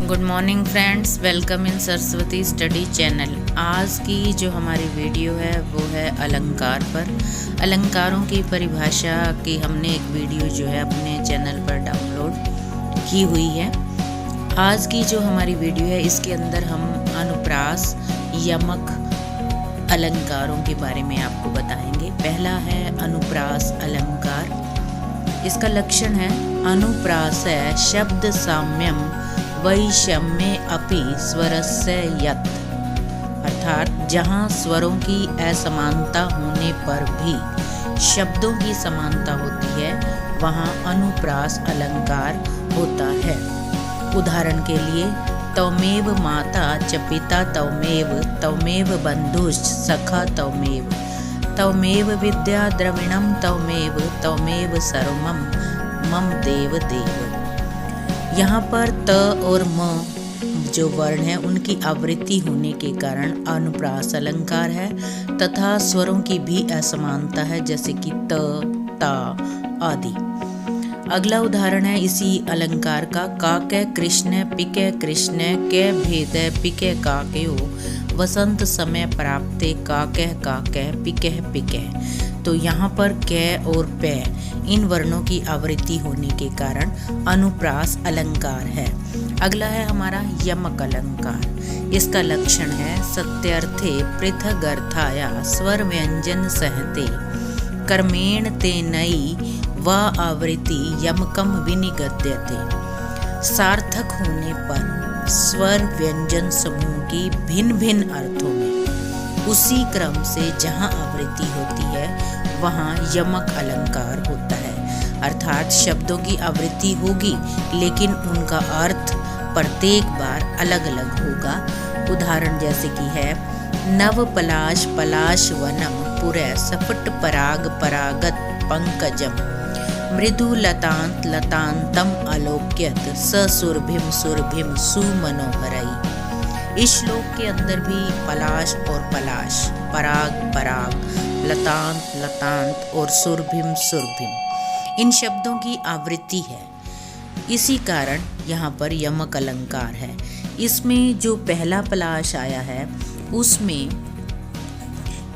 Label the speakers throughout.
Speaker 1: Good morning friends, welcome in Saraswati study channel. आज की जो हमारी वीडियो है वो है अलंकार पर। अलंकारों की परिभाषा की हमने एक वीडियो जो है अपने चैनल पर डाउनलोड की हुई है। आज की जो हमारी वीडियो है इसके अंदर हम अनुप्रास यमक अलंकारों के बारे में आपको बताएंगे। पहला है अनुप्रास अलंकार। इसका लक्षण है अनुप्रास शब्द साम्यम वैषम्ये अपि स्वरस्य यत्, अर्थात जहाँ स्वरों की असमानता होने पर भी शब्दों की समानता होती है वहाँ अनुप्रास अलंकार होता है। उदाहरण के लिए तवमेव माता च पिता तवमेव, तवमेव बंधुश्च सखा तवमेव, तवमेव विद्या द्रविणम तवमेव, तवमेव सर्वमं मम देव देव। यहाँ पर त और म जो वर्ण है उनकी आवृत्ति होने के कारण अनुप्रास अलंकार है तथा स्वरों की भी असमानता है, जैसे कि त, ता आदि। अगला उदाहरण है इसी अलंकार का काके कृष्ण पिके कृष्ण के भेद पिके काकयो, वसंत समय प्राप्ते काके काके पिके पिके। तो यहाँ पर कै और पै इन वर्णों की आवृत्ति होने के कारण अनुप्रास अलंकार है। अगला है हमारा यमक अलंकार। इसका लक्षण है सत्यर्थे पृथगर्थाया स्वर व्यंजन सहते, कर्मेण तेनई व आवृत्ति यमकम विनिगद्यते। सार्थक होने पर स्वर व्यंजन समूह की भिन्न भिन्न अर्थों में उसी क्रम से जहाँ आवृत्ति होती है वहाँ यमक अलंकार होता है। अर्थात शब्दों की आवृत्ति होगी लेकिन उनका अर्थ प्रत्येक बार अलग अलग होगा। उदाहरण जैसे कि है नव पलाश पलाश वनम पुरै सफट पराग परागत पंकजम, मृदु लतांत लतांतम आलोक्यत स सुरभिम सुरभिम सुमनोहरई। इस श्लोक के अंदर भी पलाश और पलाश, पराग पराग, लतांत लतांत और सुरभिम सुरभिम इन शब्दों की आवृत्ति है। इसी कारण यहाँ पर यमक अलंकार है। इसमें जो पहला पलाश आया है उसमें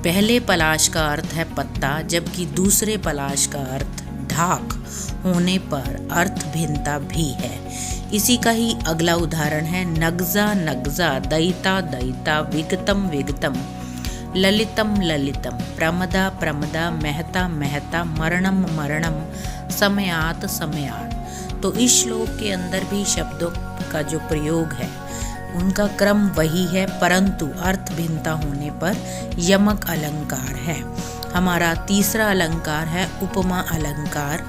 Speaker 1: पहले पलाश का अर्थ है पत्ता, जबकि दूसरे पलाश का अर्थ ढाक होने पर अर्थ भिन्नता भी है। इसी का ही अगला उदाहरण है नगजा नगजा दयिता दयिता विगतम विगतम, ललितम ललितम, प्रमदा प्रमदा, महता महता, मरणम मरणम, समयात समयात। तो इस श्लोक के अंदर भी शब्दों का जो प्रयोग है उनका क्रम वही है, परंतु अर्थ भिन्नता होने पर यमक अलंकार है। हमारा तीसरा अलंकार है उपमा अलंकार।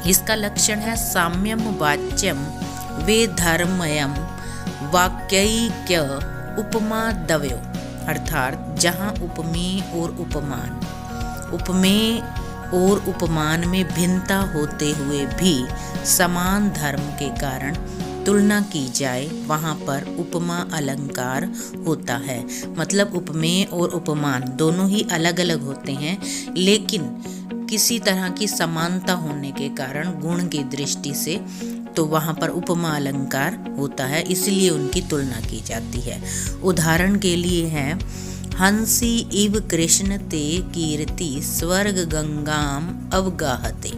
Speaker 1: इसका लक्षण है साम्यम वाच्यम वेधर्मयम वाक्यैक्य उपमा दवयो, अर्थात जहाँ उपमेय और उपमान, उपमेय और उपमान में भिन्नता होते हुए भी समान धर्म के कारण तुलना की जाए वहाँ पर उपमा अलंकार होता है। मतलब उपमेय और उपमान दोनों ही अलग अलग होते हैं लेकिन किसी तरह की समानता होने के कारण गुण की दृष्टि से तो वहाँ पर उपमा अलंकार होता है, इसलिए उनकी तुलना की जाती है। उदाहरण के लिए है हंसी इव कृष्ण ते कीर्ति स्वर्ग गंगाम अवगाहते,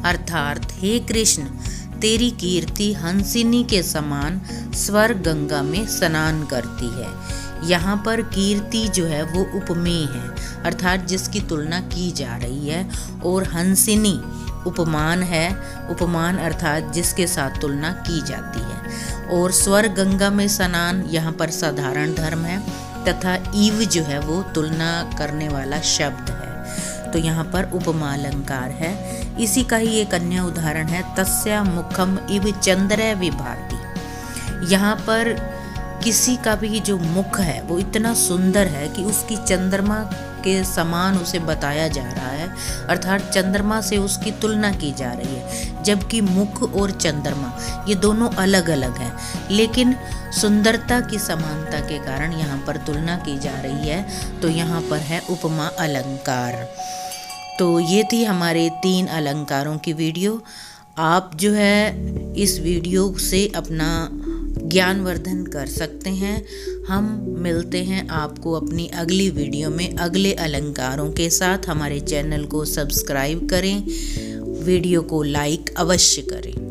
Speaker 1: अर्थात हे कृष्ण तेरी कीर्ति हंसिनी के समान स्वर्ग गंगा में स्नान करती है। यहाँ पर कीर्ति जो है वो उपमेय है, अर्थात जिसकी तुलना की जा रही है, और हंसिनी उपमान है, उपमान अर्थात जिसके साथ तुलना की जाती है। और स्वर्ग गंगा में स्नान यहाँ पर साधारण धर्म है तथा इव जो है वो तुलना करने वाला शब्द है, तो यहाँ पर उपमा अलंकार है। इसी का ही एक अन्य उदाहरण है तस्या मुखम इव चंद्र विभाति। यहाँ पर किसी का भी जो मुख है वो इतना सुंदर है कि उसकी चंद्रमा के समान उसे बताया जा रहा है, अर्थात चंद्रमा से उसकी तुलना की जा रही है, जबकि मुख और चंद्रमा ये दोनों अलग अलग हैं लेकिन सुंदरता की समानता के कारण यहाँ पर तुलना की जा रही है, तो यहाँ पर है उपमा अलंकार। तो ये थी हमारे 3 अलंकारों की वीडियो। आप जो है इस वीडियो से अपना ज्ञानवर्धन कर सकते हैं। हम मिलते हैं आपको अपनी अगली वीडियो में अगले अलंकारों के साथ। हमारे चैनल को सब्सक्राइब करें, वीडियो को लाइक अवश्य करें।